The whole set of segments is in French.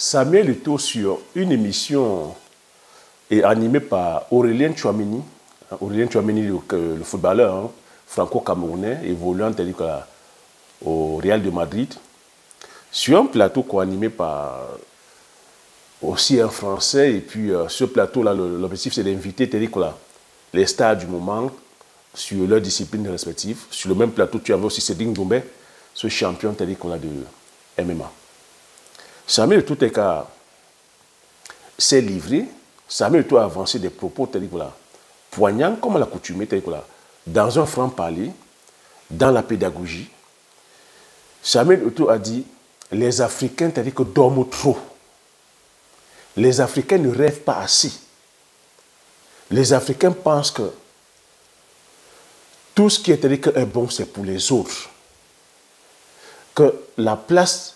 Samuel Eto'o sur une émission animée par Aurélien Tchouameni. Aurélien Tchouameni, le footballeur franco-camerounais, évoluant au Real de Madrid. Sur un plateau co-animé par aussi un Français. Et puis ce plateau-là, l'objectif c'est d'inviter les stars du moment sur leurs disciplines respectives. Sur le même plateau, tu avais aussi Cédric Doumbé, ce champion de MMA. Samuel Eto'o s'est livré. Samuel Eto'o a avancé des propos poignants, comme à l'accoutumée, dans un franc-parler, dans la pédagogie. Samuel Eto'o a dit les Africains dorment trop. Les Africains ne rêvent pas assez. Les Africains pensent que tout ce qui est bon, c'est pour les autres. Que la place,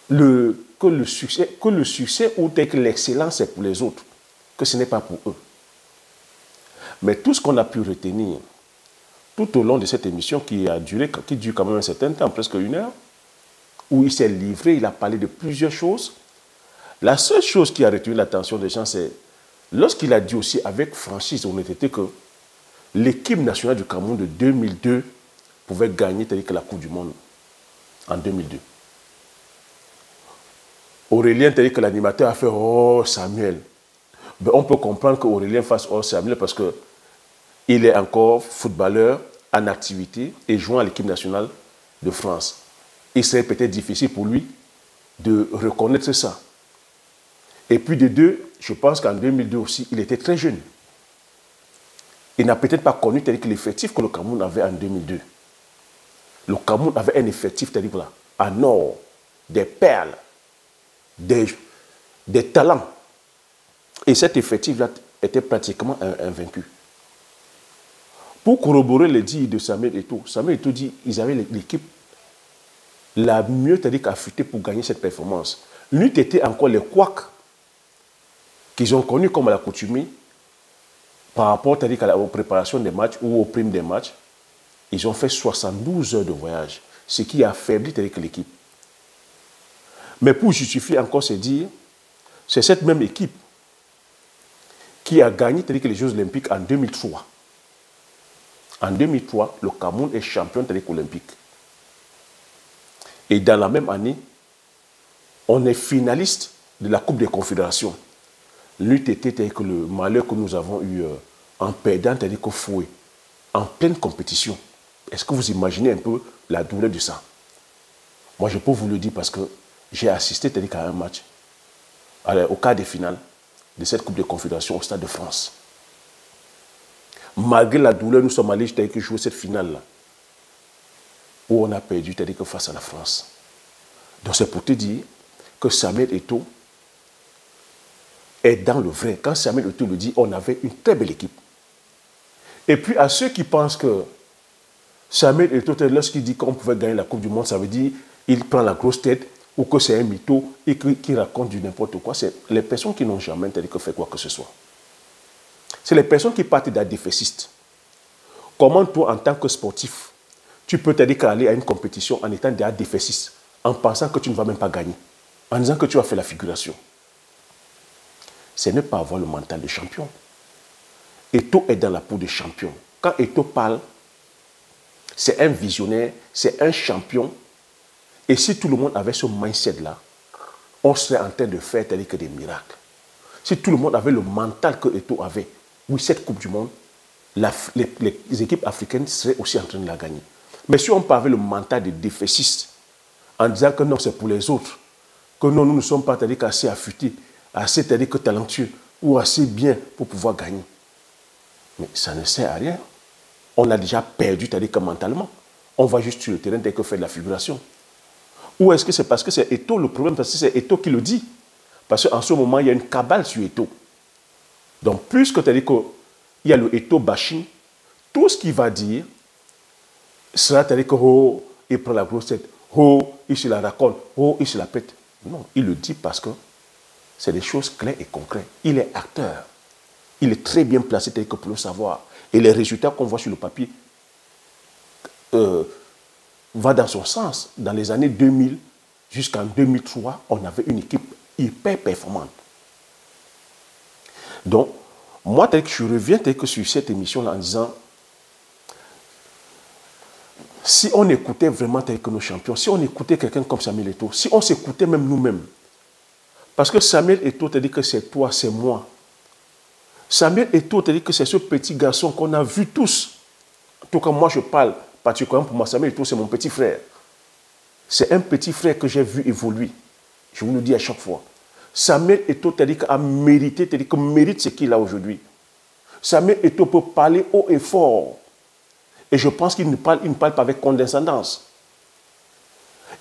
que le succès ou que l'excellence, c'est pour les autres. Que ce n'est pas pour eux. Mais tout ce qu'on a pu retenir tout au long de cette émission qui dure quand même un certain temps, presque 1 heure, où il s'est livré, il a parlé de plusieurs choses. La seule chose qui a retenu l'attention des gens, c'est lorsqu'il a dit aussi avec franchise, honnêteté, que l'équipe nationale du Cameroun de 2002 pouvait gagner la Coupe du Monde en 2002. Aurélien, que l'animateur a fait « Oh, Samuel ». Ben, on peut comprendre qu'Aurélien fasse « Oh, Samuel » parce qu'il est encore footballeur en activité et jouant à l'équipe nationale de France. Il serait peut-être difficile pour lui de reconnaître ça. Et puis de deux, je pense qu'en 2002 aussi, il était très jeune. Il n'a peut-être pas connu l'effectif que le Cameroun avait en 2002. Le Cameroun avait un effectif en or, des perles, des talents. Et cet effectif-là était pratiquement invaincu. Pour corroborer les dires de Samuel Eto'o dit qu'ils avaient l'équipe la mieux affûtée pour gagner cette performance. N'eût été encore les couacs qu'ils ont connus comme à l'accoutumée par rapport aux préparations des matchs ou aux primes des matchs. Ils ont fait 72 heures de voyage, ce qui a affaibli l'équipe. Mais pour justifier encore ces dires, c'est cette même équipe qui a gagné les Jeux Olympiques en 2003. En 2003, le Cameroun est champion olympique. Et dans la même année, on est finaliste de la Coupe des Confédérations. L'eût été que le malheur que nous avons eu en perdant qu'au fouet, en pleine compétition. Est-ce que vous imaginez un peu la douleur de ça? Moi, je peux vous le dire parce que j'ai assisté à un match au quart de finale de cette Coupe de Confédération au Stade de France. Malgré la douleur, nous sommes allés jouer cette finale-là où on a perdu face à la France. Donc c'est pour te dire que Samuel Eto'o est dans le vrai. Quand Samuel Eto'o le dit, on avait une très belle équipe. Et puis à ceux qui pensent que Samuel Eto'o, lorsqu'il dit qu'on pouvait gagner la Coupe du Monde, ça veut dire qu'il prend la grosse tête ou que c'est un mytho et qu'il raconte du n'importe quoi. C'est les personnes qui n'ont jamais fait quoi que ce soit. C'est les personnes qui partent d'être défaitistes. Comment toi, en tant que sportif, tu peux aller à une compétition en étant déjà défaitiste, en pensant que tu ne vas même pas gagner, en disant que tu as fait la figuration? Ce n'est pas avoir le mental de champion. Eto'o est dans la peau de champion. Quand Eto'o parle, c'est un visionnaire, c'est un champion. Et si tout le monde avait ce mindset-là, on serait en train de faire que des miracles. Si tout le monde avait le mental que Eto'o avait, oui, cette Coupe du Monde, les équipes africaines seraient aussi en train de la gagner. Mais si on parlait le mental des défaitistes, en disant que non, c'est pour les autres, que non, nous ne sommes pas assez affûtés, assez talentueux ou assez bien pour pouvoir gagner. Mais ça ne sert à rien. On a déjà perdu mentalement. On va juste sur le terrain dès que faire de la figuration. Ou est-ce que c'est parce que c'est Eto'o le problème? Parce que c'est Eto'o qui le dit. Parce qu'en ce moment, il y a une cabale sur Eto'o. Donc, puisque tu as dit qu'il y a le Eto'o bashing, tout ce qu'il va dire sera que oh, il prend la grosse tête, oh, il se la raconte, oh, il se la pète. Non, il le dit parce que c'est des choses claires et concrètes. Il est acteur. Il est très bien placé pour le savoir. Et les résultats qu'on voit sur le papier vont dans son sens. Dans les années 2000, jusqu'en 2003, on avait une équipe hyper performante. Donc, moi, tel que je reviens tel que sur cette émission-là en disant, si on écoutait vraiment tel que nos champions, si on écoutait quelqu'un comme Samuel Eto'o, si on s'écoutait même nous-mêmes, parce que Samuel Eto'o te dit que c'est toi, c'est moi. Samuel Eto'o te dit que c'est ce petit garçon qu'on a vu tous. En tout cas, moi, je parle particulièrement pour moi. Samuel Eto'o, c'est mon petit frère. C'est un petit frère que j'ai vu évoluer. Je vous le dis à chaque fois. Samuel Eto'o te dit qu'il a mérité, te dit qu'il mérite ce qu'il a aujourd'hui. Samuel Eto'o peut parler haut et fort. Et je pense qu'il ne parle pas avec condescendance.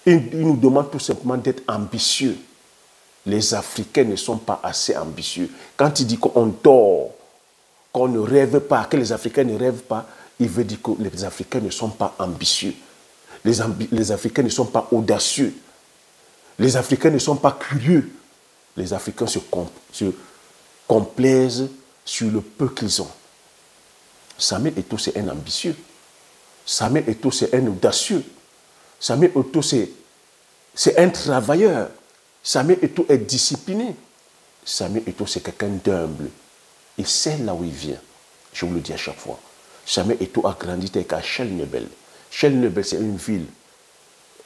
Il nous demande tout simplement d'être ambitieux. Les Africains ne sont pas assez ambitieux. Quand il dit qu'on dort, qu'on ne rêve pas, que les Africains ne rêvent pas, il veut dire que les Africains ne sont pas ambitieux. Les Africains ne sont pas audacieux. Les Africains ne sont pas curieux. Les Africains se complaisent sur le peu qu'ils ont. Samuel Eto'o, c'est un ambitieux. Samuel Eto'o, c'est un audacieux. Samuel Eto'o, c'est un travailleur. Samuel Eto'o est discipliné. Samuel Eto'o, c'est quelqu'un d'humble. Et c'est là où il vient. Je vous le dis à chaque fois. Samuel Eto'o a grandi à Chelnebel. Chelnebel, c'est une ville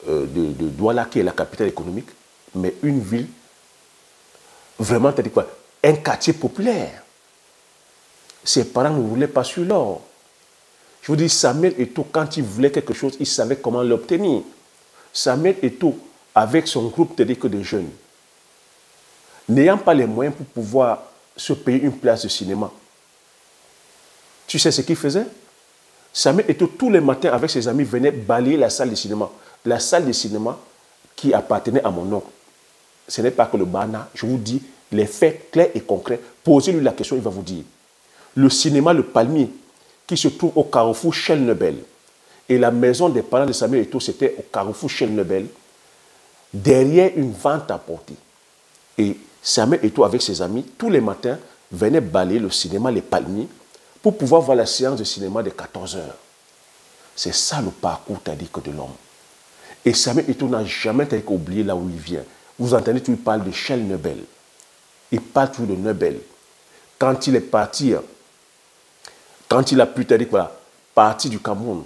de Douala qui est la capitale économique, mais une ville vraiment, t'as dit quoi? Un quartier populaire. Ses parents ne voulaient pas sur l'or. Je vous dis, Samuel Eto'o, quand il voulait quelque chose, il savait comment l'obtenir. Samuel Eto'o, avec son groupe de jeunes, n'ayant pas les moyens pour pouvoir se payer une place de cinéma, tu sais ce qu'il faisait? Samuel Eto'o, tous les matins, avec ses amis, venait balayer la salle de cinéma. La salle de cinéma qui appartenait à mon oncle. Ce n'est pas que le Bana, je vous dis les faits clairs et concrets. Posez-lui la question, il va vous dire. Le cinéma Le Palmier, qui se trouve au carrefour Chelnebel, et la maison des parents de Samuel Eto'o, c'était au carrefour Chelnebel, derrière une vente à porter. Et Samuel Eto'o, avec ses amis, tous les matins, venait balayer le cinéma Les Palmiers pour pouvoir voir la séance de cinéma de 14 heures. C'est ça le parcours, t'as dit, que de l'homme. Et Samuel Eto'o n'a jamais oublié là où il vient. Vous entendez, il parle de Chelnebel. Il parle toujours de Nebel. Quand il est parti, quand il a pu, t'as dit, voilà, partir du Cameroun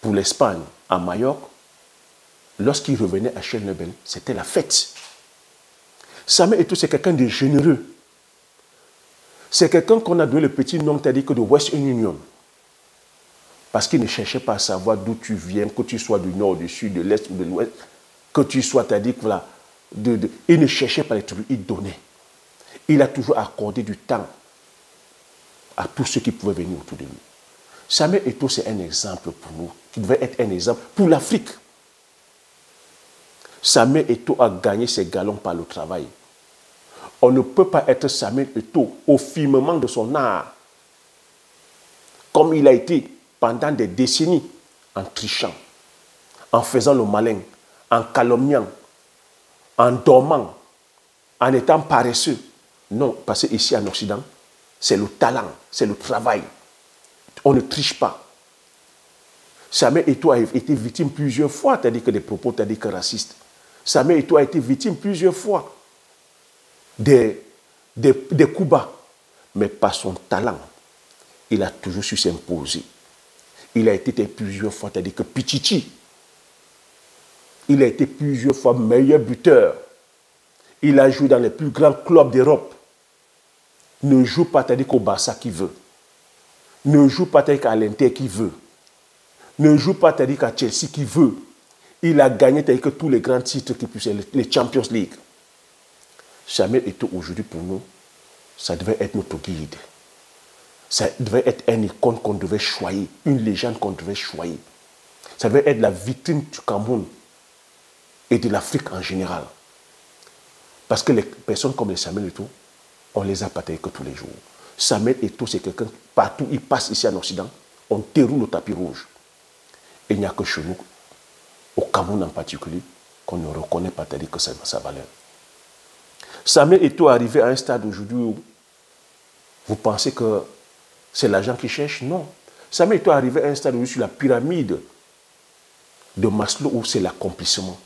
pour l'Espagne, à Majorque, lorsqu'il revenait à Chelnebel, c'était la fête. Samuel Eto'o, c'est quelqu'un de généreux. C'est quelqu'un qu'on a donné le petit nom, c'est-à-dire que de Western Union. Parce qu'il ne cherchait pas à savoir d'où tu viens, que tu sois du nord, du sud, de l'est ou de l'ouest, que tu sois, c'est-à-dire que voilà, il ne cherchait pas les trucs, il donnait. Il a toujours accordé du temps à tous ceux qui pouvaient venir autour de lui. Samuel Eto'o, c'est un exemple pour nous, qui devait être un exemple pour l'Afrique. Samuel Eto'o a gagné ses galons par le travail. On ne peut pas être Samuel Eto'o au firmament de son art, comme il a été pendant des décennies, en trichant, en faisant le malin, en calomniant, en dormant, en étant paresseux. Non, parce qu'ici en Occident, c'est le talent, c'est le travail. On ne triche pas. Samuel Eto'o a été victime plusieurs fois, c'est-à-dire que des propos, c'est-à-dire que racistes. Samuel Eto'o a été victime plusieurs fois des coups bas. Mais par son talent, il a toujours su s'imposer. Il a été plusieurs fois, c'est-à-dire que Pichichi. Il a été plusieurs fois meilleur buteur. Il a joué dans les plus grands clubs d'Europe. Ne joue pas, c'est-à-dire qu'au Barça qui veut. Ne joue pas, c'est-à-dire qu'à l'Inter qui veut. Ne joue pas, c'est-à-dire qu'à Chelsea qui veut. Il a gagné, c'est-à-dire que tous les grands titres qui puissent, les Champions League. Samuel Eto'o, aujourd'hui, pour nous, ça devait être notre guide. Ça devait être une icône qu'on devait choyer, une légende qu'on devait choyer. Ça devait être la vitrine du Cameroun et de l'Afrique en général. Parce que les personnes comme les Samuel Eto'o, on les a partagées que tous les jours. Samuel Eto'o, c'est quelqu'un, partout il passe ici en Occident, on déroule le tapis rouge. Et il n'y a que chez nous, au Cameroun en particulier, qu'on ne reconnaît pas, c'est-à-dire que ça a sa valeur. Samuel Eto'o est arrivé à un stade aujourd'hui où vous pensez que c'est l'argent qui cherche? Non. Samuel Eto'o est arrivé à un stade où sur la pyramide de Maslow où c'est l'accomplissement.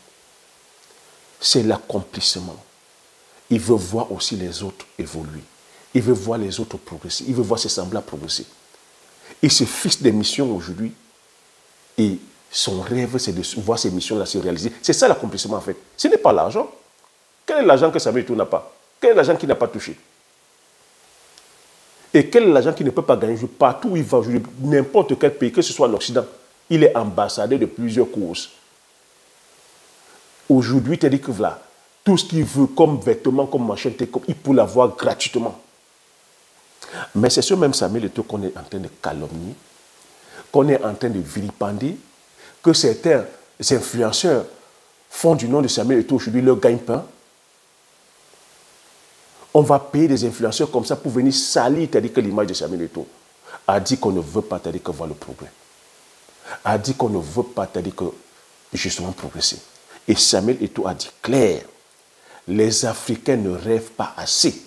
c'est l'accomplissement. Il veut voir aussi les autres évoluer. Il veut voir les autres progresser. Il veut voir ses semblables progresser. Il se fixe des missions aujourd'hui et son rêve, c'est de voir ces missions-là se réaliser. C'est ça l'accomplissement en fait. Ce n'est pas l'argent. Quel est l'argent que Samuel Eto'o n'a pas? Quel est l'argent qu'il n'a pas touché? Et quel est l'argent qu'il ne peut pas gagner? Partout où il va, n'importe quel pays, que ce soit l'Occident, il est ambassadeur de plusieurs causes. Aujourd'hui, tu dis que voilà, tout ce qu'il veut comme vêtements, comme machin, il peut l'avoir gratuitement. Mais c'est ce même Samuel Eto'o qu'on est en train de calomnier, qu'on est en train de vilipender, que certains influenceurs font du nom de Samuel Eto'o aujourd'hui leur gagne-pain. On va payer des influenceurs comme ça pour venir salir, c'est-à-dire que l'image de Samuel Eto'o a dit qu'on ne veut pas, c'est-à-dire que voir le progrès. A dit qu'on ne veut pas, c'est-à-dire que justement progresser. Et Samuel Eto'o a dit clair, les Africains ne rêvent pas assez.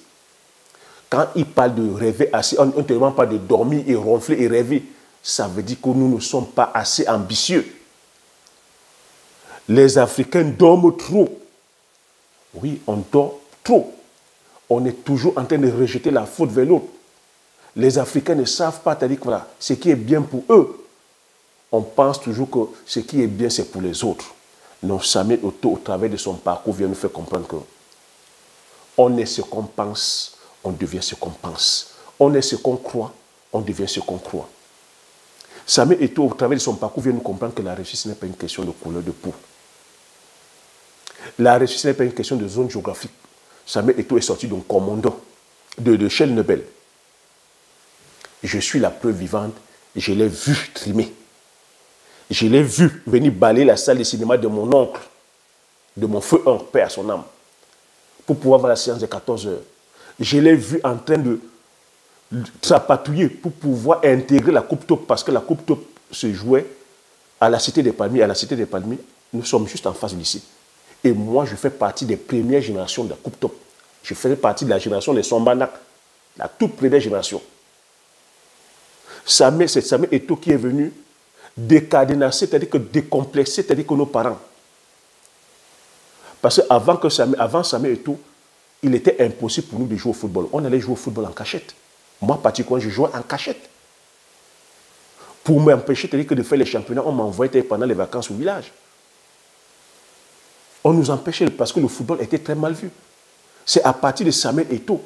Quand il parle de rêver assez, on ne demande pas de dormir et ronfler et rêver. Ça veut dire que nous ne sommes pas assez ambitieux. Les Africains dorment trop. Oui, on dort trop. On est toujours en train de rejeter la faute vers l'autre. Les Africains ne savent pas, c'est-à-dire que voilà, ce qui est bien pour eux. On pense toujours que ce qui est bien, c'est pour les autres. Non, Samuel Eto'o, au travers de son parcours, vient nous faire comprendre que on est ce qu'on pense, on devient ce qu'on pense. On est ce qu'on croit, on devient ce qu'on croit. Samuel Eto'o, au travers de son parcours, vient nous comprendre que la réussite n'est pas une question de couleur de peau. La réussite n'est pas une question de zone géographique. Samuel Eto'o est sorti d'un commandant de Chelnebel. Je suis la preuve vivante, je l'ai vu trimer. Je l'ai vu venir balayer la salle de cinéma de mon oncle, de mon feu oncle, père à son âme, pour pouvoir voir la séance de 14 heures. Je l'ai vu en train de trapatouiller pour pouvoir intégrer la Coupe Top, parce que la Coupe Top se jouait à la Cité des Palmiers. À la Cité des Palmiers, nous sommes juste en face du lycée. Et moi, je fais partie des premières générations de la Coupe Top. Je faisais partie de la génération des Sombanak, la toute première génération. C'est Samuel Eto'o qui est venu décadenasser, c'est-à-dire que décomplexer, c'est-à-dire que nos parents. Parce qu'avant Samuel Eto'o, il était impossible pour nous de jouer au football. On allait jouer au football en cachette. Moi, particulièrement, je jouais en cachette. Pour m'empêcher de faire les championnats, on m'envoyait pendant les vacances au village. On nous empêchait parce que le football était très mal vu. C'est à partir de Samuel Eto'o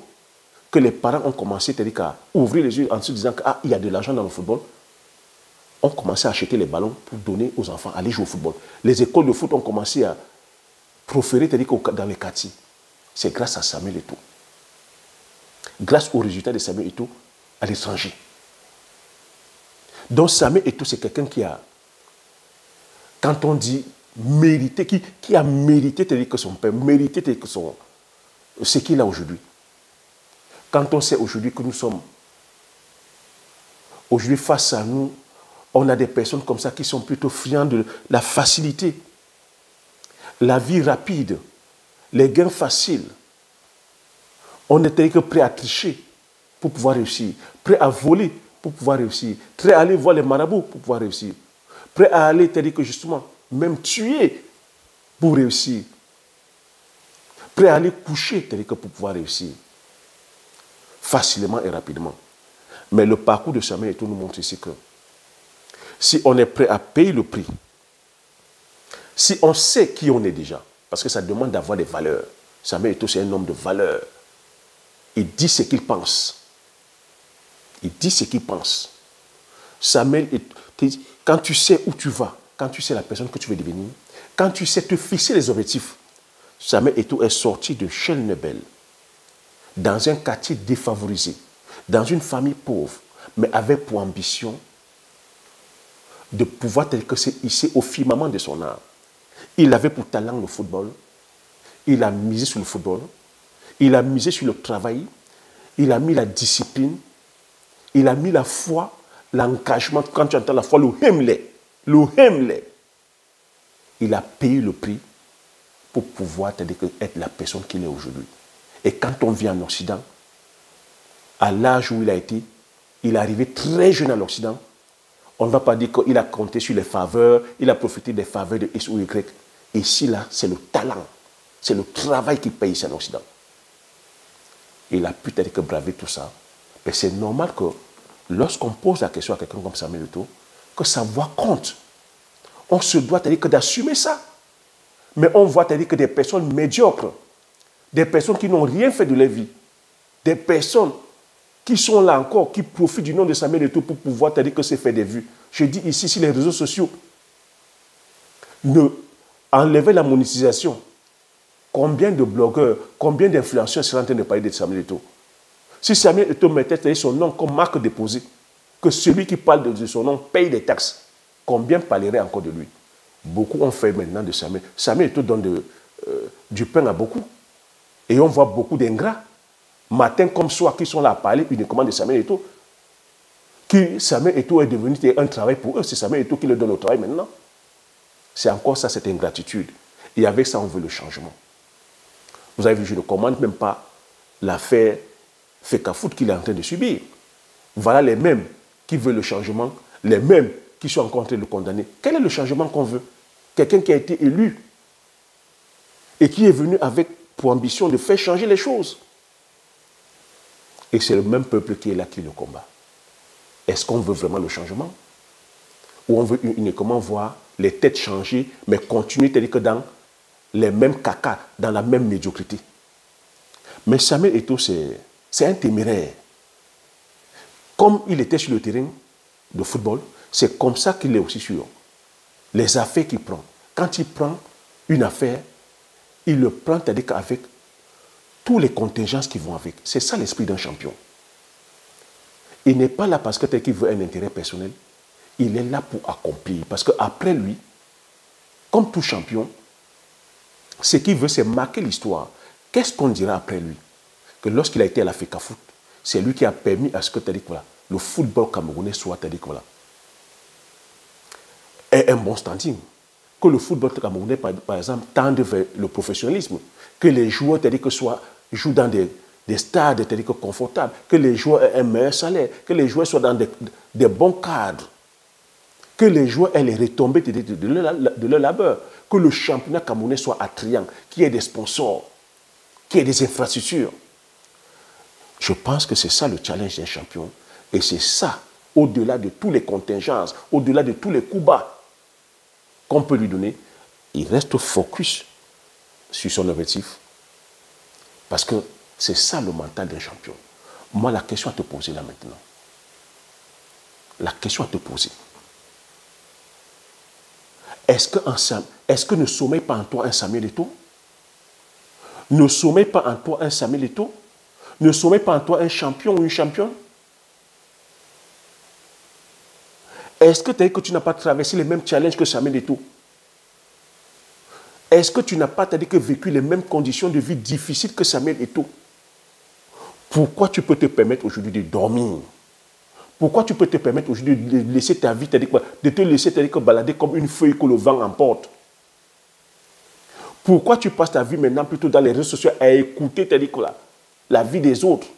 que les parents ont commencé à ouvrir les yeux en se disant qu'il y a de l'argent dans le football. On commençait à acheter les ballons pour donner aux enfants, aller jouer au football. Les écoles de foot ont commencé à proférer dans les quartiers. C'est grâce à Samuel Eto'o. Grâce aux résultats de Samuel Eto'o à l'étranger. Donc Samuel Eto'o, c'est quelqu'un qui a, quand on dit mérité, qui a mérité que son père, mérité que ce qu'il a aujourd'hui. Quand on sait aujourd'hui que nous sommes, aujourd'hui face à nous, on a des personnes comme ça qui sont plutôt friandes de la facilité, la vie rapide, les gains faciles. On était prêt à tricher pour pouvoir réussir, prêt à voler pour pouvoir réussir, prêt à aller voir les marabouts pour pouvoir réussir, prêt à aller, c'est-à-dire que justement, même tuer pour réussir, prêt à aller coucher, c'est-à-dire que pour pouvoir réussir, facilement et rapidement. Mais le parcours de Samuel Eto'o nous montre ici que si on est prêt à payer le prix, si on sait qui on est déjà, parce que ça demande d'avoir des valeurs. Samuel Eto'o, c'est un homme de valeurs. Il dit ce qu'il pense. Il dit ce qu'il pense. Samuel Eto'o, quand tu sais où tu vas, quand tu sais la personne que tu veux devenir, quand tu sais te fixer les objectifs, Samuel Eto'o est sorti de Chelnebel, dans un quartier défavorisé, dans une famille pauvre, mais avec pour ambition de pouvoir tel que c'est hissé au firmament de son art. Il avait pour talent le football, il a misé sur le football, il a misé sur le travail, il a mis la discipline, il a mis la foi, l'engagement. Quand tu entends la foi, le il a payé le prix pour pouvoir être la personne qu'il est aujourd'hui. Et quand on vit en Occident, à l'âge où il a été, il est arrivé très jeune à l'Occident. On ne va pas dire qu'il a compté sur les faveurs, il a profité des faveurs de X ou Y. Ici, là, c'est le talent. C'est le travail qui paye ici en Occident. Il a pu peut-être que braver tout ça. Mais c'est normal que lorsqu'on pose la question à quelqu'un comme Samuel Eto'o, que sa voix compte. On se doit que d'assumer ça. Mais on voit que des personnes médiocres, des personnes qui n'ont rien fait de leur vie, des personnes qui sont là encore, qui profitent du nom de Samuel Eto'o pour pouvoir que c'est fait des vues. Je dis ici, si les réseaux sociaux ne enlevaient la monétisation, combien de blogueurs, combien d'influenceurs seraient en train de parler de Samuel Eto'o? Si Samuel Eto'o mettait son nom comme marque déposée, que celui qui parle de son nom paye des taxes, combien parlerait encore de lui? Beaucoup ont fait maintenant de Samuel. Samuel Eto'o donne du pain à beaucoup. Et on voit beaucoup d'ingrats, matin comme soir, qui sont là à parler uniquement de Samuel Eto'o. Que Samuel Eto'o est devenu un travail pour eux. C'est Samuel Eto'o qui leur donne le travail maintenant. C'est encore ça, cette ingratitude. Et avec ça, on veut le changement. Vous avez vu, je ne commande même pas l'affaire Fecafoot qu'il est en train de subir. Voilà les mêmes qui veulent le changement, les mêmes qui sont encore en train de le condamner. Quel est le changement qu'on veut? Quelqu'un qui a été élu et qui est venu avec pour ambition de faire changer les choses. Et c'est le même peuple qui est là qui le combat. Est-ce qu'on veut vraiment le changement? Ou on veut uniquement voir les têtes changer, mais continuer tel que dans les mêmes caca, dans la même médiocrité? Mais Samuel Eto'o, c'est un téméraire. Comme il était sur le terrain de football, c'est comme ça qu'il est aussi sur les affaires qu'il prend. Quand il prend une affaire, il le prend avec tous les contingences qui vont avec. C'est ça l'esprit d'un champion. Il n'est pas là parce que qu'il veut un intérêt personnel. Il est là pour accomplir. Parce qu'après lui, comme tout champion, ce qu'il veut, c'est marquer l'histoire. Qu'est-ce qu'on dira après lui? Que lorsqu'il a été à la Fecafoot, c'est lui qui a permis à ce que le football camerounais soit ait un bon standing. Que le football camerounais, par exemple, tende vers le professionnalisme. Que les joueurs jouent dans des stades confortables. Que les joueurs aient un meilleur salaire. Que les joueurs soient dans des bons cadres. Que les joueurs aient les retombées de leur labeur. Que le championnat camerounais soit attrayant. Qu'il y ait des sponsors. Qu'il y ait des infrastructures. Je pense que c'est ça le challenge d'un champion. Et c'est ça, au-delà de tous les contingences, au-delà de tous les coups bas qu'on peut lui donner, il reste focus sur son objectif. Parce que c'est ça le mental d'un champion. Moi, la question à te poser là maintenant. La question à te poser. Est-ce que ne sommeille pas en toi un Samuel Eto'o? Ne sommeille pas en toi un Samuel Eto'o? Ne sommeille pas en toi un champion ou une championne? Est-ce que tu n'as pas traversé les mêmes challenges que Samuel Eto'o? Est-ce que tu n'as pas vécu les mêmes conditions de vie difficiles que Samuel Eto'o? Pourquoi tu peux te permettre aujourd'hui de dormir? Pourquoi tu peux te permettre aujourd'hui de laisser ta vie, de te laisser balader comme une feuille que le vent emporte? Pourquoi tu passes ta vie maintenant plutôt dans les réseaux sociaux à écouter la vie des autres?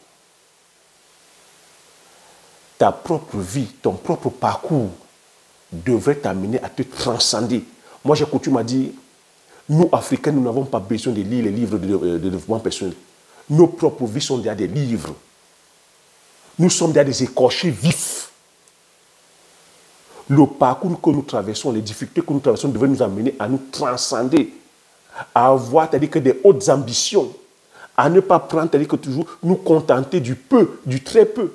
Ta propre vie, ton propre parcours devrait t'amener à te transcender. Moi, j'ai coutume à dire, nous, Africains, nous n'avons pas besoin de lire les livres de développement personnel. Nos propres vies sont déjà des livres. Nous sommes déjà des écorchés vifs. Le parcours que nous traversons, les difficultés que nous traversons devraient nous amener à nous transcender, à avoir que des hautes ambitions, à ne pas prendre que toujours nous contenter du peu, du très peu,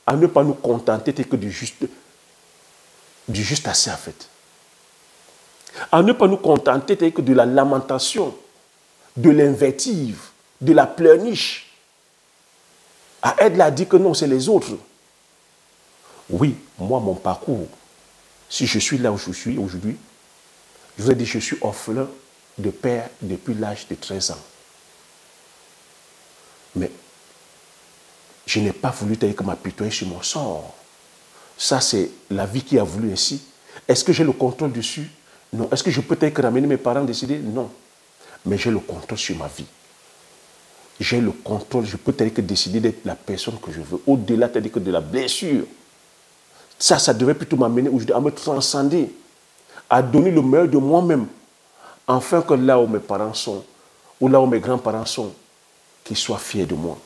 à ne pas nous contenter que du juste assez en fait. À ne pas nous contenter que de la lamentation, de l'invective, de la pleurniche. À être là à dire que non, c'est les autres. Oui, moi, mon parcours, si je suis là où je suis aujourd'hui, je vous ai dit, je suis orphelin de père depuis l'âge de 13 ans. Mais je n'ai pas voulu m'apitoyer sur mon sort. Ça, c'est la vie qui a voulu ainsi. Est-ce que j'ai le contrôle dessus? Non. Est-ce que je peux ramener mes parents décider? Non. Mais j'ai le contrôle sur ma vie. J'ai le contrôle, je peux décider d'être la personne que je veux, au-delà de la blessure. Ça devait plutôt m'amener aujourd'hui à me transcender, à donner le meilleur de moi-même, afin que là où mes parents sont, ou là où mes grands-parents sont, qu'ils soient fiers de moi.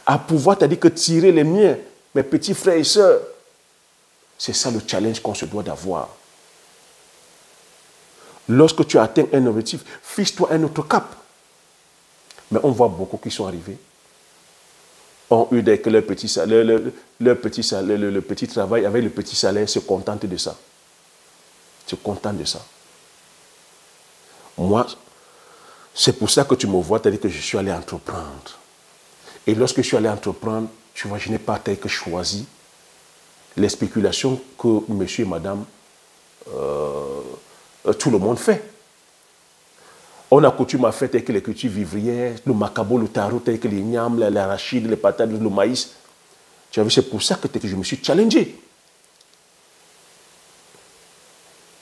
À pouvoir, c'est-à-dire que tirer les miens, mes petits frères et sœurs, c'est ça le challenge qu'on se doit d'avoir. Lorsque tu atteins un objectif, fixe-toi un autre cap. Mais on voit beaucoup qui sont arrivés, ont eu que leur petit salaire, le petit travail avec le petit salaire, se contentent de ça. Se contentent de ça. Moi, c'est pour ça que tu me vois, c'est-à-dire que je suis allé entreprendre. Et lorsque je suis allé entreprendre, tu vois, je n'ai pas tel que choisi les spéculations que monsieur et madame, tout le monde fait. On a coutume à faire tel que les cultures vivrières, le macabo, le taro, tel que les niams, l'arachide, les patates, le maïs. Tu as vu, c'est pour ça que je me suis challengé.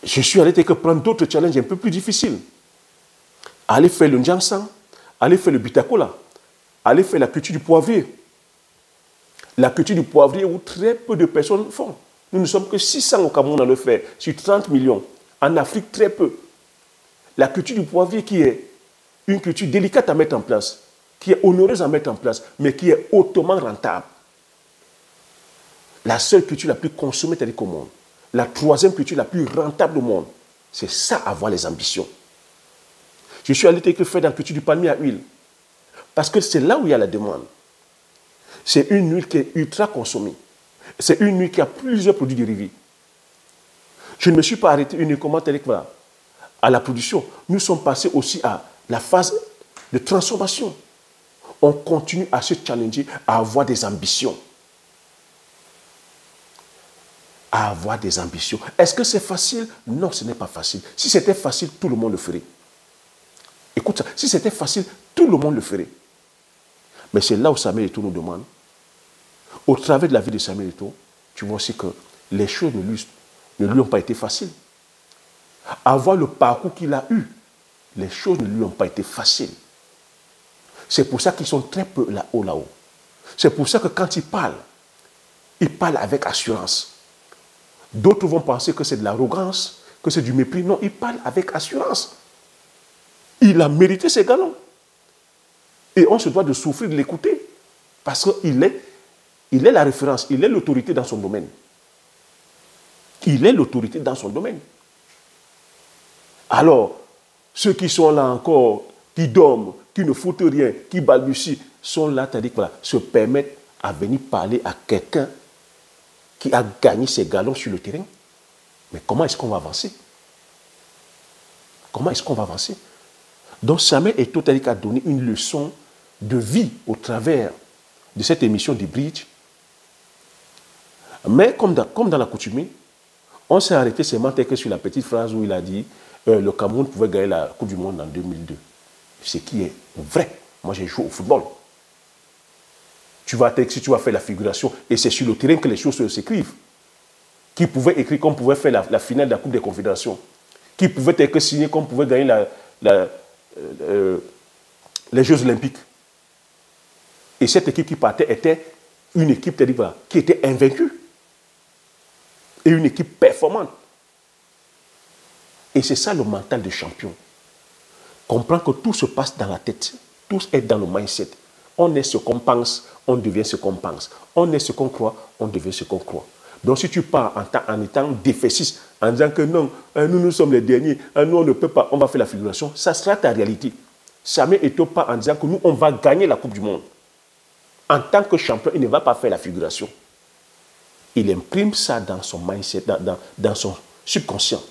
Je suis allé prendre d'autres challenges un peu plus difficiles. Aller faire le njansang, aller faire le bitakola, aller faire la culture du poivrier. La culture du poivrier où très peu de personnes font. Nous ne sommes que 600 au Cameroun à le faire, sur 30 millions. En Afrique, très peu. La culture du poivrier qui est une culture délicate à mettre en place, qui est onéreuse à mettre en place, mais qui est hautement rentable. La seule culture la plus consommée au monde. La troisième culture la plus rentable au monde. C'est ça, avoir les ambitions. Je suis allé faire dans la culture du palmier à huile. Parce que c'est là où il y a la demande. C'est une huile qui est ultra consommée. C'est une huile qui a plusieurs produits dérivés. Je ne me suis pas arrêté uniquement à la production. Nous sommes passés aussi à la phase de transformation. On continue à se challenger, à avoir des ambitions. À avoir des ambitions. Est-ce que c'est facile? Non, ce n'est pas facile. Si c'était facile, tout le monde le ferait. Écoute ça, si c'était facile, tout le monde le ferait. Mais c'est là où Samuel Eto'o nous demande. Au travers de la vie de Samuel Eto'o, tu vois aussi que les choses ne lui ont pas été faciles. Avoir le parcours qu'il a eu, les choses ne lui ont pas été faciles. C'est pour ça qu'ils sont très peu là-haut. C'est pour ça que quand il parle avec assurance. D'autres vont penser que c'est de l'arrogance, que c'est du mépris. Non, il parle avec assurance. Il a mérité ses galons. Et on se doit de souffrir de l'écouter. Parce qu'il est la référence, il est l'autorité dans son domaine. Il est l'autorité dans son domaine. Alors, ceux qui sont là encore, qui dorment, qui ne foutent rien, qui balbutient, sont là, c'est-à-dire voilà, se permettent à venir parler à quelqu'un qui a gagné ses galons sur le terrain. Mais comment est-ce qu'on va avancer? Comment est-ce qu'on va avancer? Donc Samuel Eto'o a donné une leçon de vie au travers de cette émission du Bridge. Mais comme dans l'accoutumée, on s'est arrêté seulement que sur la petite phrase où il a dit le Cameroun pouvait gagner la Coupe du Monde en 2002. Ce qui est vrai. Moi, j'ai joué au football. Si tu vas faire la figuration, et c'est sur le terrain que les choses s'écrivent. Qui pouvait écrire comme pouvait faire la finale de la Coupe des Confédérations. Qui pouvait être signé comme pouvait gagner les Jeux Olympiques. Et cette équipe qui partait était une équipe qui était invaincue. Et une équipe performante. Et c'est ça le mental de champion. Comprendre que tout se passe dans la tête. Tout est dans le mindset. On est ce qu'on pense, on devient ce qu'on pense. On est ce qu'on croit, on devient ce qu'on croit. Donc si tu pars en étant défaitiste, en disant que non, nous sommes les derniers, nous on ne peut pas, on va faire la figuration, ça sera ta réalité. Samuel Eto'o part en disant que nous on va gagner la Coupe du Monde. En tant que champion, il ne va pas faire la figuration. Il imprime ça dans son mindset, dans son subconscient.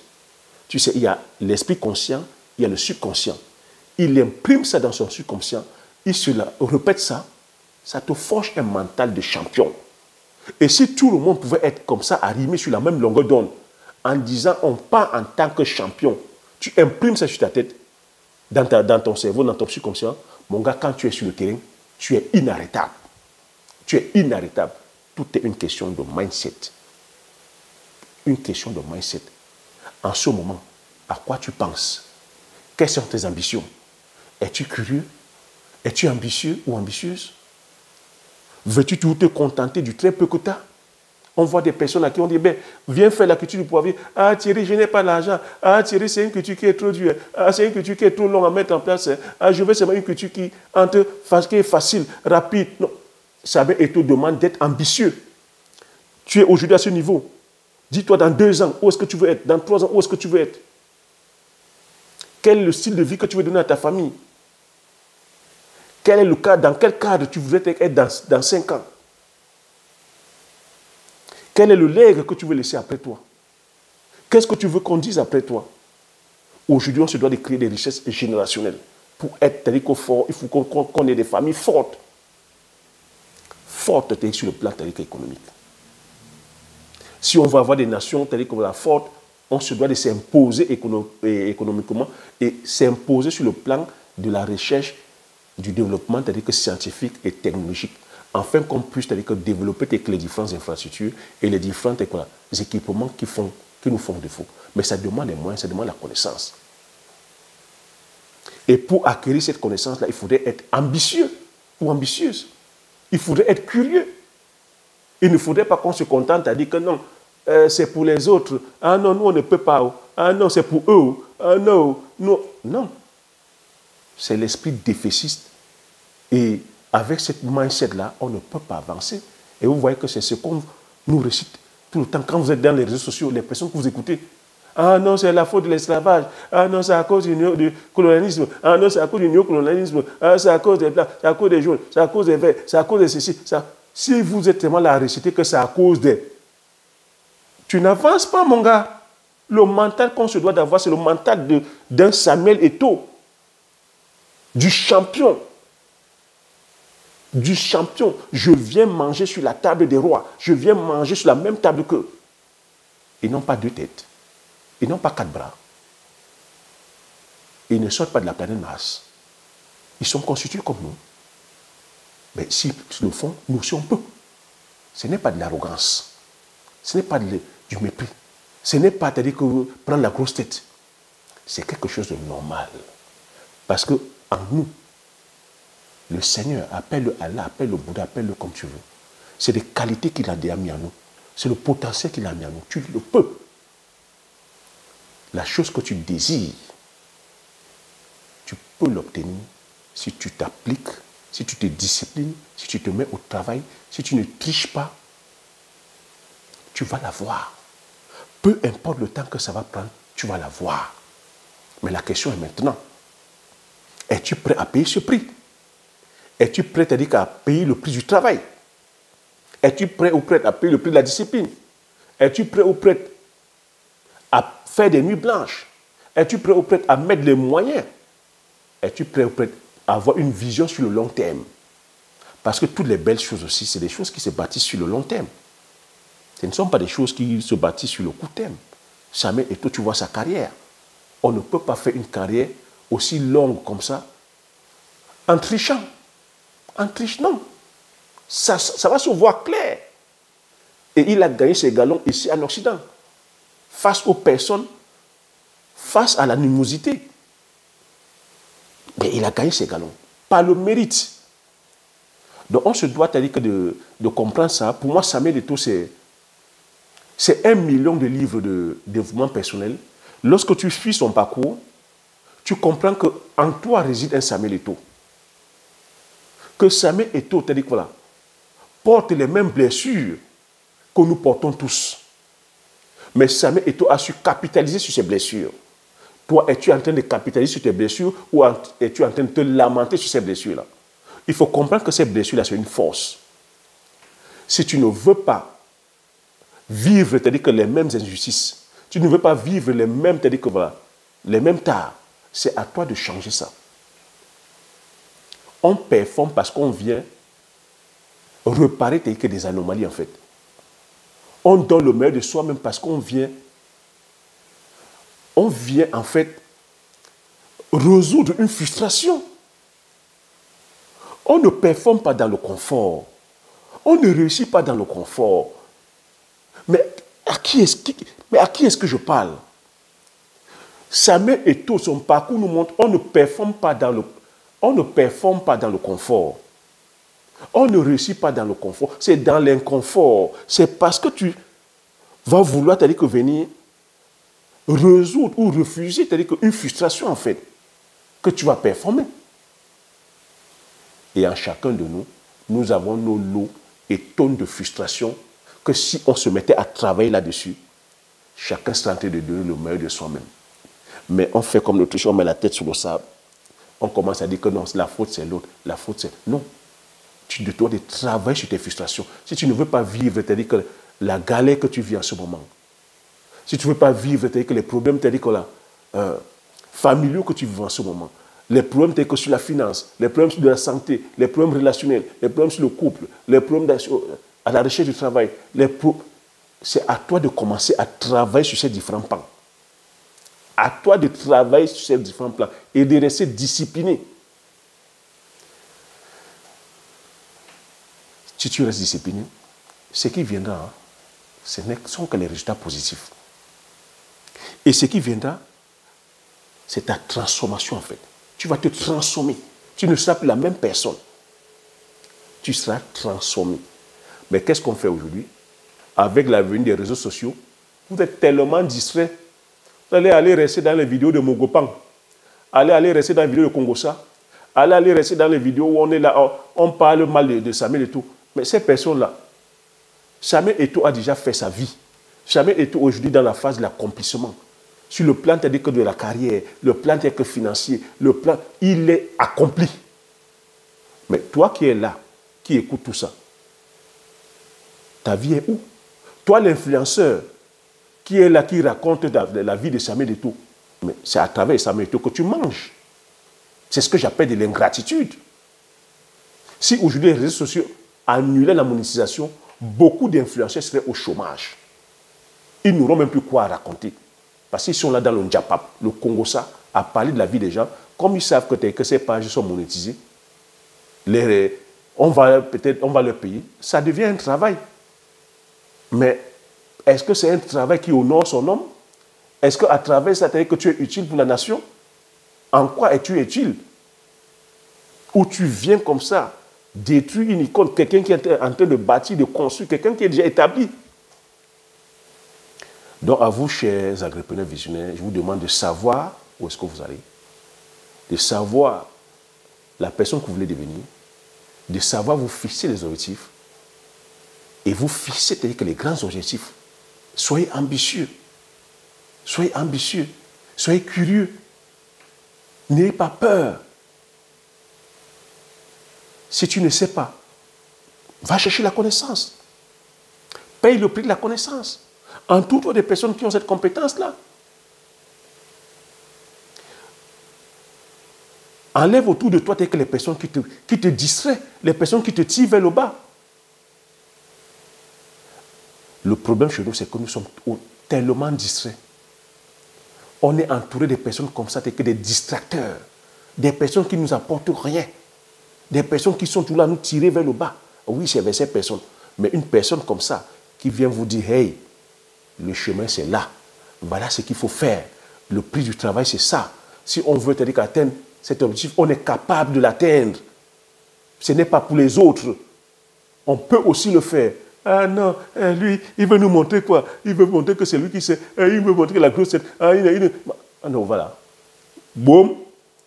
Tu sais, il y a l'esprit conscient, il y a le subconscient. Il imprime ça dans son subconscient, il se répète ça, ça te forge un mental de champion. Et si tout le monde pouvait être comme ça, arrimé sur la même longueur d'onde, en disant on part en tant que champion, tu imprimes ça sur ta tête, dans ton cerveau, dans ton subconscient, mon gars, quand tu es sur le terrain, tu es inarrêtable. Tu es inarrêtable. Tout est une question de mindset. Une question de mindset. En ce moment, à quoi tu penses? Quelles sont tes ambitions? Es-tu curieux? Es-tu ambitieux ou ambitieuse? Veux-tu toujours te contenter du très peu que tu as? On voit des personnes à qui on dit, ben, viens faire la culture du poivrier. Ah Thierry, je n'ai pas l'argent. Ah Thierry, c'est une culture qui est trop dure. Ah, c'est une culture qui est trop longue à mettre en place. Ah, je veux seulement une culture qui est facile, rapide. Non. Samuel Eto'o demande d'être ambitieux. Tu es aujourd'hui à ce niveau. Dis-toi dans 2 ans, où est-ce que tu veux être? Dans 3 ans, où est-ce que tu veux être? Quel est le style de vie que tu veux donner à ta famille? Quel est le cadre, dans quel cadre tu voudrais être dans 5 ans? Quel est le legs que tu veux laisser après toi? Qu'est-ce que tu veux qu'on dise après toi? Aujourd'hui, on se doit de créer des richesses générationnelles. Pour être fort, il faut qu'on ait des familles fortes. Fortes sur le plan économique. Si on veut avoir des nations fortes, on se doit de s'imposer économiquement et s'imposer sur le plan de la recherche, du développement scientifique et technologique, afin qu'on puisse développer les différentes infrastructures et les différents équipements qui nous font défaut. Mais ça demande des moyens, ça demande la connaissance. Et pour acquérir cette connaissance-là, il faudrait être ambitieux ou ambitieuse. Il faudrait être curieux. Il ne faudrait pas qu'on se contente à dire que non, c'est pour les autres. Ah non, nous on ne peut pas. Ah non, c'est pour eux. Ah non, non. Non. C'est l'esprit défaitiste. Et avec cette mindset-là, on ne peut pas avancer. Et vous voyez que c'est ce qu'on nous récite tout le temps. Quand vous êtes dans les réseaux sociaux, les personnes que vous écoutez, ah non, c'est la faute de l'esclavage. Ah non, c'est à cause du colonialisme. Ah non, c'est à cause du néocolonialisme. Ah, c'est à cause des blancs, c'est à cause des jaunes, c'est à cause des verts, c'est à cause de ceci. Ça. Si vous êtes tellement là à réciter que c'est à cause des... Tu n'avances pas, mon gars. Le mental qu'on se doit d'avoir, c'est le mental d'un Samuel Eto'o. Du champion. Du champion. Je viens manger sur la table des rois. Je viens manger sur la même table qu'eux. Ils n'ont pas 2 têtes. Ils n'ont pas 4 bras. Ils ne sortent pas de la planète Mars. Ils sont constitués comme nous. Mais s'ils le font, nous aussi on peut. Ce n'est pas de l'arrogance. Ce n'est pas du mépris. Ce n'est pas, c'est-à-dire que prendre la grosse tête. C'est quelque chose de normal. Parce que en nous, le Seigneur, appelle-le Allah, appelle-le Bouddha, appelle-le comme tu veux. C'est des qualités qu'il a déjà mis en nous. C'est le potentiel qu'il a mis en nous. Tu le peux. La chose que tu désires, tu peux l'obtenir si tu t'appliques, si tu te disciplines, si tu te mets au travail, si tu ne triches pas, tu vas l'avoir. Peu importe le temps que ça va prendre, tu vas l'avoir. Mais la question est maintenant, es-tu prêt à payer ce prix? Es-tu prêt à payer le prix du travail? Es-tu prêt ou prête à payer le prix de la discipline? Es-tu prêt ou prête à faire des nuits blanches? Es-tu prêt ou prête à mettre les moyens? Es-tu prêt ou prête à avoir une vision sur le long terme? Parce que toutes les belles choses aussi, c'est des choses qui se bâtissent sur le long terme. Ce ne sont pas des choses qui se bâtissent sur le court terme. Samuel Eto'o, tu vois sa carrière. On ne peut pas faire une carrière aussi longue comme ça en trichant. En trichant. Ça va se voir clair. Et il a gagné ses galons ici en Occident. Face aux personnes, face à l'animosité. Mais il a gagné ses galons. Par le mérite. Donc on se doit de comprendre ça. Pour moi, Samuel Eto'o, c'est 1 million de livres de développement personnel. Lorsque tu suis son parcours, tu comprends qu'en toi réside un Samuel Eto'o. Que Samuel Eto'o, voilà, porte les mêmes blessures que nous portons tous. Mais Samuel Eto'o a su capitaliser sur ses blessures. Toi, es-tu en train de capitaliser sur tes blessures ou es-tu en train de te lamenter sur ces blessures-là? Il faut comprendre que ces blessures-là, c'est une force. Si tu ne veux pas vivre, c'est-à-dire que les mêmes injustices, tu ne veux pas vivre les mêmes, c'est-à-dire que voilà, les mêmes tares, c'est à toi de changer ça. On performe parce qu'on vient réparer des anomalies en fait. On donne le meilleur de soi-même parce qu'on vient en fait résoudre une frustration. On ne performe pas dans le confort. On ne réussit pas dans le confort. Mais à qui est-ce que je parle? Samuel Eto'o, son parcours nous montre qu'on ne performe pas dans le confort. On ne réussit pas dans le confort, c'est dans l'inconfort. C'est parce que tu vas vouloir, c'est-à-dire que venir résoudre ou refuser, c'est-à-dire une frustration en fait, que tu vas performer. Et en chacun de nous, nous avons nos lots et tonnes de frustration que si on se mettait à travailler là-dessus, chacun serait en train de donner le meilleur de soi-même. Mais on fait comme le tricheur, on met la tête sur le sable. On commence à dire que non, la faute c'est l'autre, la faute c'est... Non. Tu dois de travailler sur tes frustrations. Si tu ne veux pas vivre, c'est-à-dire que la galère que tu vis en ce moment, si tu ne veux pas vivre, c'est-à-dire que les problèmes, c'est-à-dire que familiaux que tu vis en ce moment, les problèmes tels que sur la finance, les problèmes sur la santé, les problèmes relationnels, les problèmes sur le couple, les problèmes à la recherche du travail, c'est à toi de commencer à travailler sur ces différents plans. À toi de travailler sur ces différents plans et de rester discipliné. Si tu restes discipliné, ce qui viendra, ce ne sont que les résultats positifs. Et ce qui viendra, c'est ta transformation en fait. Tu vas te transformer. Tu ne seras plus la même personne. Tu seras transformé. Mais qu'est-ce qu'on fait aujourd'hui? Avec la venue des réseaux sociaux, vous êtes tellement distrait. Vous allez rester dans les vidéos de Mogopang. Allez rester dans les vidéos de Congosa. Allez rester dans les vidéos où on est là, on parle mal de Samuel Eto'o. Mais ces personnes-là, Samuel Eto'o a déjà fait sa vie. Samuel Eto'o aujourd'hui dans la phase de l'accomplissement. Sur le plan de la carrière, le plan financier, le plan, il est accompli. Mais toi qui es là, qui écoute tout ça, ta vie est où? Toi l'influenceur, qui est là, qui raconte la vie de Samuel Eto'o, mais c'est à travers Samuel Eto'o que tu manges. C'est ce que j'appelle de l'ingratitude. Si aujourd'hui les réseaux sociaux annulaient la monétisation, beaucoup d'influenceurs seraient au chômage. Ils n'auront même plus quoi raconter. Parce qu'ils sont là dans le Ndjapap, le Congosa, à parler de la vie des gens. Comme ils savent que ces pages sont monétisées, on va leur payer. Ça devient un travail. Mais est-ce que c'est un travail qui honore son nom? Est-ce qu'à travers ça, que tu es utile pour la nation? En quoi es-tu utile? Ou tu viens comme ça, détruire une icône, quelqu'un qui est en train de bâtir, de construire, quelqu'un qui est déjà établi? Donc à vous, chers agripreneurs visionnaires, je vous demande de savoir où est-ce que vous allez, de savoir la personne que vous voulez devenir, de savoir vous fixer les objectifs, et vous fixez, c'est-à-dire que les grands objectifs, soyez ambitieux, soyez curieux, n'ayez pas peur. Si tu ne sais pas, va chercher la connaissance, paye le prix de la connaissance. Entoure-toi des personnes qui ont cette compétence-là. Enlève autour de toi les personnes qui te distraient, les personnes qui te tirent vers le bas. Le problème chez nous, c'est que nous sommes tellement distraits. On est entouré de personnes comme ça, que des distracteurs, des personnes qui ne nous apportent rien, des personnes qui sont tout là à nous tirer vers le bas. Oui, c'est vers ces personnes. Mais une personne comme ça, qui vient vous dire, hey, le chemin, c'est là. Voilà ce qu'il faut faire. Le prix du travail, c'est ça. Si on veut atteindre cet objectif, on est capable de l'atteindre. Ce n'est pas pour les autres. On peut aussi le faire. Ah non, lui, il veut nous montrer quoi? Il veut montrer que c'est lui qui sait. Il veut montrer que la grosse tête. Ah non, voilà. Boum,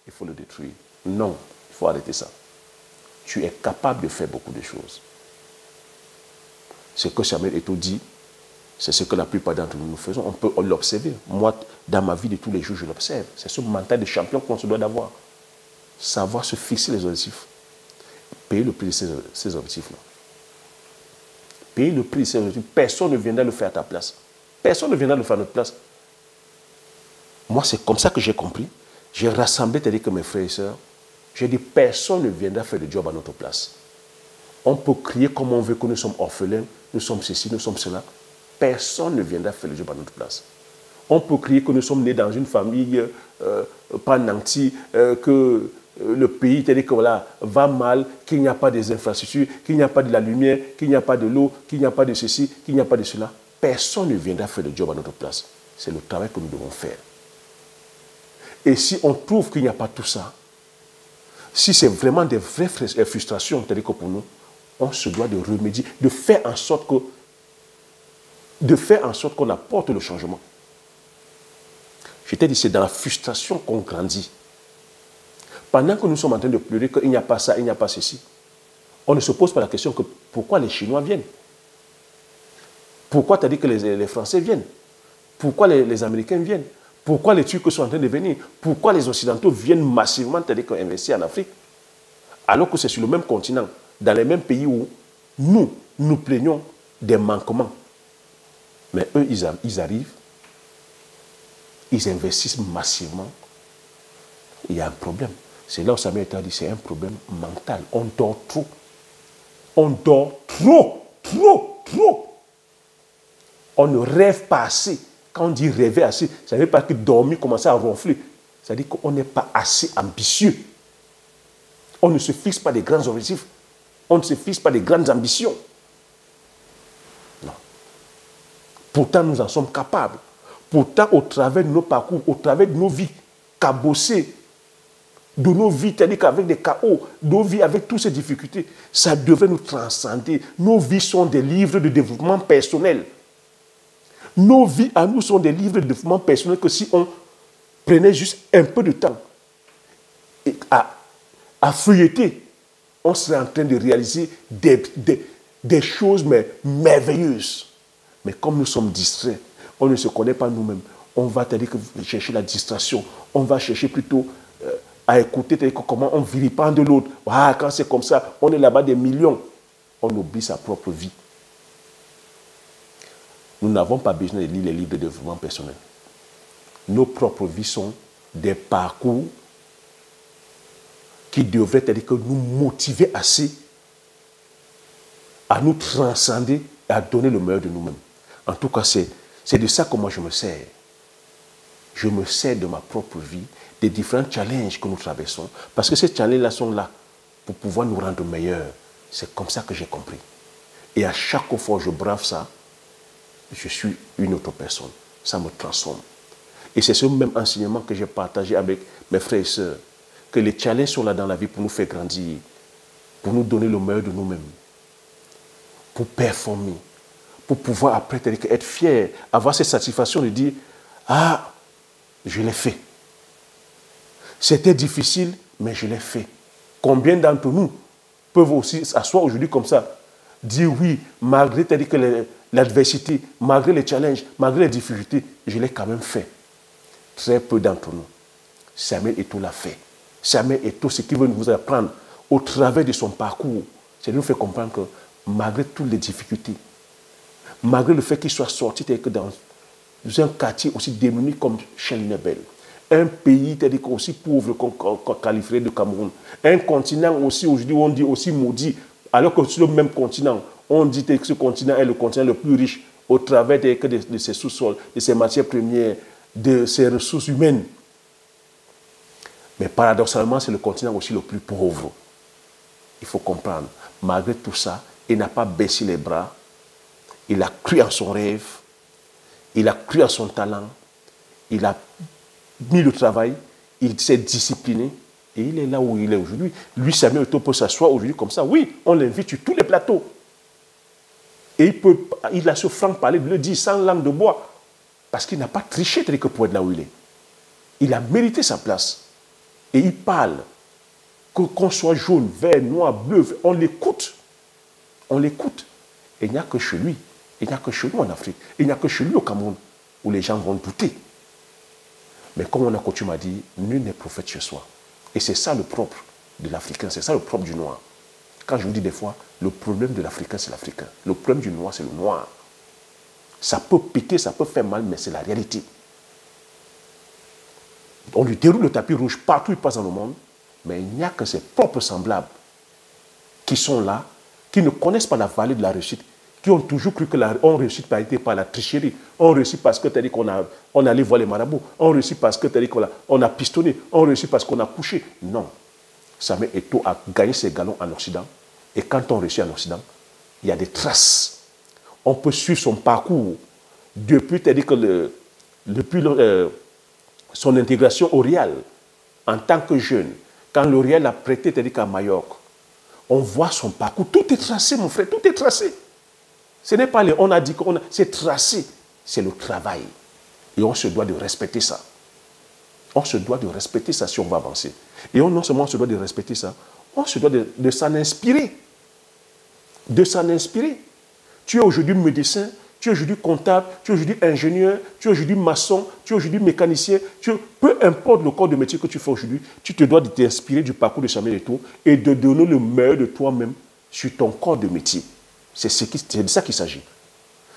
il faut le détruire. Non, il faut arrêter ça. Tu es capable de faire beaucoup de choses. Ce que Samuel Eto'o dit, c'est ce que la plupart d'entre nous faisons. On peut l'observer. Moi, dans ma vie de tous les jours, je l'observe. C'est ce mental de champion qu'on se doit d'avoir. Savoir se fixer les objectifs. Payer le prix de ces objectifs-là. Payer le prix de ces objectifs. Personne ne viendra le faire à ta place. Personne ne viendra le faire à notre place. Moi, c'est comme ça que j'ai compris. J'ai rassemblé, c'est-à-dire que mes frères et sœurs, j'ai dit, personne ne viendra faire le job à notre place. On peut crier comme on veut que nous sommes orphelins, nous sommes ceci, nous sommes cela. Personne ne viendra faire le job à notre place. On peut crier que nous sommes nés dans une famille pas nantie, que le pays que, voilà, va mal, qu'il n'y a pas des infrastructures, qu'il n'y a pas de la lumière, qu'il n'y a pas de l'eau, qu'il n'y a pas de ceci, qu'il n'y a pas de cela. Personne ne viendra faire le job à notre place. C'est le travail que nous devons faire. Et si on trouve qu'il n'y a pas tout ça, si c'est vraiment des vraies frustrations, c'est-à-dire que pour nous, on se doit de remédier, de faire en sorte qu'on apporte le changement. Je t'ai dit, c'est dans la frustration qu'on grandit. Pendant que nous sommes en train de pleurer qu'il n'y a pas ça, il n'y a pas ceci, on ne se pose pas la question que pourquoi les Chinois viennent? Pourquoi tu as dit que les Français viennent? Pourquoi les Américains viennent? Pourquoi les Turcs sont en train de venir? Pourquoi les Occidentaux viennent massivement, c'est-à-dire qu'on investit en Afrique? Alors que c'est sur le même continent, dans les mêmes pays où nous plaignons des manquements. Mais eux, ils arrivent, ils investissent massivement. Il y a un problème. C'est là où Samuel Eto'o a dit, c'est un problème mental. On dort trop. On dort trop. On ne rêve pas assez. Quand on dit rêver assez, ça ne veut pas que dormir, commencer à ronfler. Ça veut dire qu'on n'est pas assez ambitieux. On ne se fixe pas des grands objectifs. On ne se fixe pas des grandes ambitions. Non. Pourtant, nous en sommes capables. Pourtant, au travers de nos parcours, au travers de nos vies cabossées, de nos vies, c'est-à-dire qu'avec des chaos, nos vies avec toutes ces difficultés, ça devrait nous transcender. Nos vies sont des livres de développement personnel. Nos vies à nous sont des livres de développement personnel que si on prenait juste un peu de temps à feuilleter, on serait en train de réaliser des choses mais merveilleuses. Mais comme nous sommes distraits, on ne se connaît pas nous-mêmes. On va chercher la distraction. On va chercher plutôt à écouter comment on vilipende de l'autre. Ah, quand c'est comme ça, on est là-bas des millions. On oublie sa propre vie. Nous n'avons pas besoin de lire les livres de développement personnel. Nos propres vies sont des parcours qui devraient nous motiver assez à nous transcender et à donner le meilleur de nous-mêmes. En tout cas, c'est de ça que moi je me sers. Je me sers de ma propre vie, des différents challenges que nous traversons, parce que ces challenges-là sont là pour pouvoir nous rendre meilleurs. C'est comme ça que j'ai compris. Et à chaque fois que je brave ça, je suis une autre personne. Ça me transforme. Et c'est ce même enseignement que j'ai partagé avec mes frères et sœurs, que les challenges sont là dans la vie pour nous faire grandir, pour nous donner le meilleur de nous-mêmes, pour performer, pour pouvoir après être fier, avoir cette satisfaction de dire « Ah, je l'ai fait. C'était difficile, mais je l'ai fait. » Combien d'entre nous peuvent aussi s'asseoir aujourd'hui comme ça, dire oui, malgré l'adversité, malgré les challenges, malgré les difficultés, je l'ai quand même fait. Très peu d'entre nous. Samuel Eto'o l'a fait. Samuel Eto'o, ce qu'il veut nous apprendre au travers de son parcours, c'est de nous faire comprendre que malgré toutes les difficultés, malgré le fait qu'il soit sorti dans un quartier aussi démuni comme Chelnebel, un pays aussi pauvre qu'on qualifierait de Cameroun, un continent aussi aujourd'hui on dit aussi maudit, alors que sur le même continent, on dit que ce continent est le continent le plus riche au travers de ses sous-sols, de ses matières premières, de ses ressources humaines. Mais paradoxalement, c'est le continent aussi le plus pauvre. Il faut comprendre. Malgré tout ça, il n'a pas baissé les bras. Il a cru en son rêve. Il a cru en son talent. Il a mis le travail. Il s'est discipliné. Et il est là où il est aujourd'hui. Lui, Samuel Eto'o peut s'asseoir aujourd'hui comme ça. Oui, on l'invite sur tous les plateaux. Et il a ce franc-parler de le dire sans langue de bois. Parce qu'il n'a pas triché tel que pour être là où il est. Il a mérité sa place. Et il parle. Qu'on soit jaune, vert, noir, bleu, on l'écoute. On l'écoute. Et il n'y a que chez lui. Il n'y a que chez nous en Afrique. Il n'y a que chez lui au Cameroun où les gens vont douter. Mais comme on a coutume à dire, nul n'est prophète chez soi. Et c'est ça le propre de l'Africain, c'est ça le propre du noir. Quand je vous dis des fois, le problème de l'Africain, c'est l'Africain. Le problème du noir, c'est le noir. Ça peut piquer, ça peut faire mal, mais c'est la réalité. On lui déroule le tapis rouge partout où il passe dans le monde, mais il n'y a que ses propres semblables qui sont là, qui ne connaissent pas la valeur de la réussite, qui ont toujours cru qu'on réussit par la tricherie, on réussit parce que tu as dit qu'on allait voir les marabouts, on réussit parce que tu as dit qu'on a pistonné, on réussit parce qu'on a couché. Non. Samuel Eto'o a gagné ses galons en Occident, et quand on réussit en Occident, il y a des traces. On peut suivre son parcours depuis, son intégration au Rial en tant que jeune. Quand le Rial a prêté, qu'à Majorque, On voit son parcours. Tout est tracé, mon frère, tout est tracé. Ce n'est pas les on a dit qu'on a... C'est tracé. C'est le travail. Et on se doit de respecter ça. On se doit de respecter ça si on va avancer. Et non seulement on se doit de respecter ça, on se doit de s'en inspirer. De s'en inspirer. Tu es aujourd'hui médecin, tu es aujourd'hui comptable, tu es aujourd'hui ingénieur, tu es aujourd'hui maçon, tu es aujourd'hui mécanicien, peu importe le corps de métier que tu fais aujourd'hui, tu te dois de t'inspirer du parcours de Samuel Eto'o et de donner le meilleur de toi-même sur ton corps de métier. C'est de ça qu'il s'agit.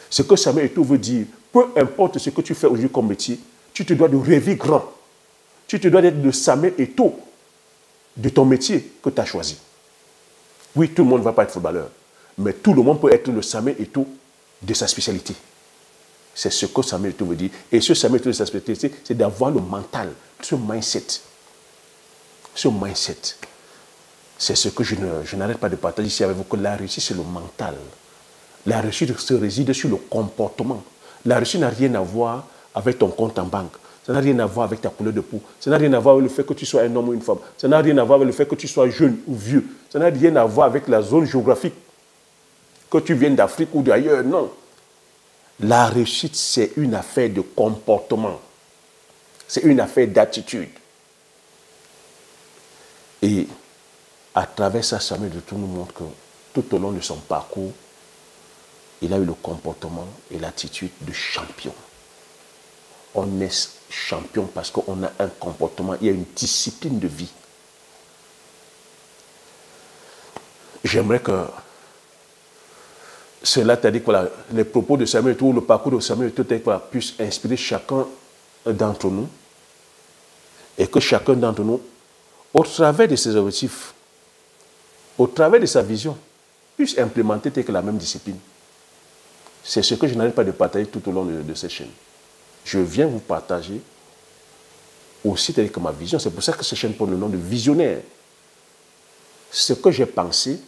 Ce que Samuel Eto'o veut dire, peu importe ce que tu fais aujourd'hui comme métier, tu te dois de rêver grand. Tu te dois d'être le Samuel Eto'o de ton métier que tu as choisi. Oui, tout le monde ne va pas être footballeur, mais tout le monde peut être le Samuel Eto'o de sa spécialité. C'est ce que Samuel Eto'o veut dire. Et ce Samuel Eto'o de sa spécialité, c'est d'avoir le mental, ce mindset. Ce mindset. C'est ce que je n'arrête pas de partager ici avec vous, que la réussite, c'est le mental. La réussite se réside sur le comportement. La réussite n'a rien à voir avec ton compte en banque. Ça n'a rien à voir avec ta couleur de peau. Ça n'a rien à voir avec le fait que tu sois un homme ou une femme. Ça n'a rien à voir avec le fait que tu sois jeune ou vieux. Ça n'a rien à voir avec la zone géographique. Que tu viennes d'Afrique ou d'ailleurs, non. La réussite, c'est une affaire de comportement. C'est une affaire d'attitude. Et à travers ça, Samuel Eto'o nous montre que tout au long de son parcours, il a eu le comportement et l'attitude de champion. On est champion parce qu'on a un comportement, il y a une discipline de vie. J'aimerais que cela, c'est-à-dire que voilà, les propos de Samuel Eto'o, le parcours de Samuel Eto'o, voilà, puisse inspirer chacun d'entre nous et que chacun d'entre nous, au travers de ses objectifs, au travers de sa vision, puisse implémenter la même discipline. C'est ce que je n'arrête pas de partager tout au long de cette chaîne. Je viens vous partager aussi tel que ma vision. C'est pour ça que cette chaîne porte le nom de visionnaire. Ce que j'ai pensé,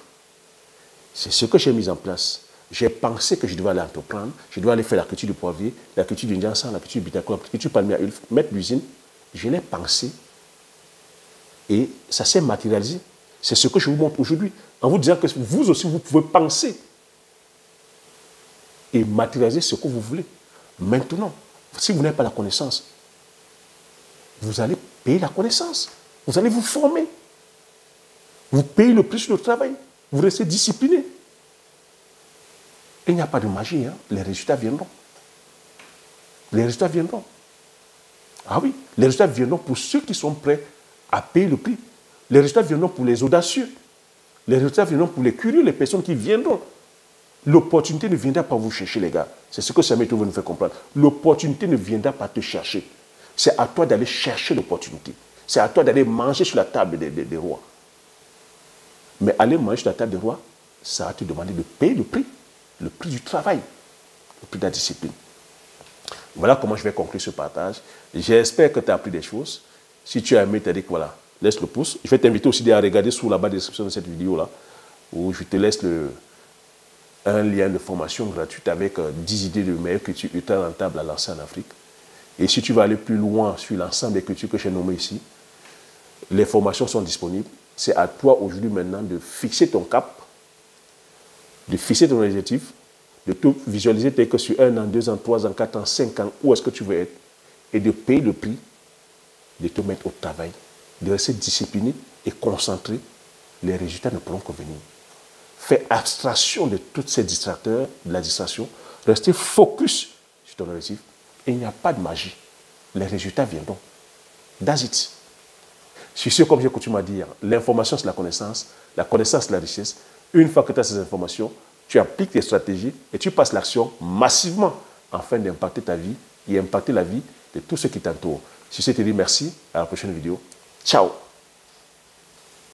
c'est ce que j'ai mis en place. J'ai pensé que je devais aller entreprendre, je devais aller faire la culture du poivrier, la culture du Ndiansan, la culture du Bitacor, la culture du palmier à huile, mettre l'usine. Je l'ai pensé et ça s'est matérialisé. C'est ce que je vous montre aujourd'hui, en vous disant que vous aussi, vous pouvez penser et matérialiser ce que vous voulez. Maintenant, si vous n'avez pas la connaissance, vous allez payer la connaissance. Vous allez vous former. Vous payez le prix sur le travail. Vous restez discipliné. Il n'y a pas de magie. Hein? Les résultats viendront. Les résultats viendront. Ah oui, les résultats viendront pour ceux qui sont prêts à payer le prix. Les résultats viendront pour les audacieux. Les résultats viendront pour les curieux, les personnes qui viendront. L'opportunité ne viendra pas vous chercher, les gars. C'est ce que Samuel Eto'o veut nous faire comprendre. L'opportunité ne viendra pas te chercher. C'est à toi d'aller chercher l'opportunité. C'est à toi d'aller manger sur la table des rois. Mais aller manger sur la table des rois, ça va te demander de payer le prix du travail, le prix de la discipline. Voilà comment je vais conclure ce partage. J'espère que tu as appris des choses. Si tu as aimé, tu as dit que voilà, laisse le pouce. Je vais t'inviter aussi à regarder sous la barre de description de cette vidéo-là, où je te laisse un lien de formation gratuite avec 10 idées de meilleure culture ultra rentable à lancer en Afrique. Et si tu veux aller plus loin sur l'ensemble des cultures que j'ai nommées ici, les formations sont disponibles. C'est à toi aujourd'hui maintenant de fixer ton cap, de fixer ton objectif, de tout visualiser tel que sur 1 an, 2 ans, 3 ans, 4 ans, 5 ans, où est-ce que tu veux être, et de payer le prix, de te mettre au travail, de rester discipliné et concentré. Les résultats ne pourront que venir. Fais abstraction de tous ces distracteurs, de la distraction. Restez focus sur ton objectif. Et il n'y a pas de magie. Les résultats viendront. That's it. Je suis comme j'ai coutume à dire, l'information c'est la connaissance c'est la richesse. Une fois que tu as ces informations, tu appliques tes stratégies et tu passes l'action massivement afin d'impacter ta vie et impacter la vie de tous ceux qui t'entourent. Si c'est te dit merci, à la prochaine vidéo. Ciao.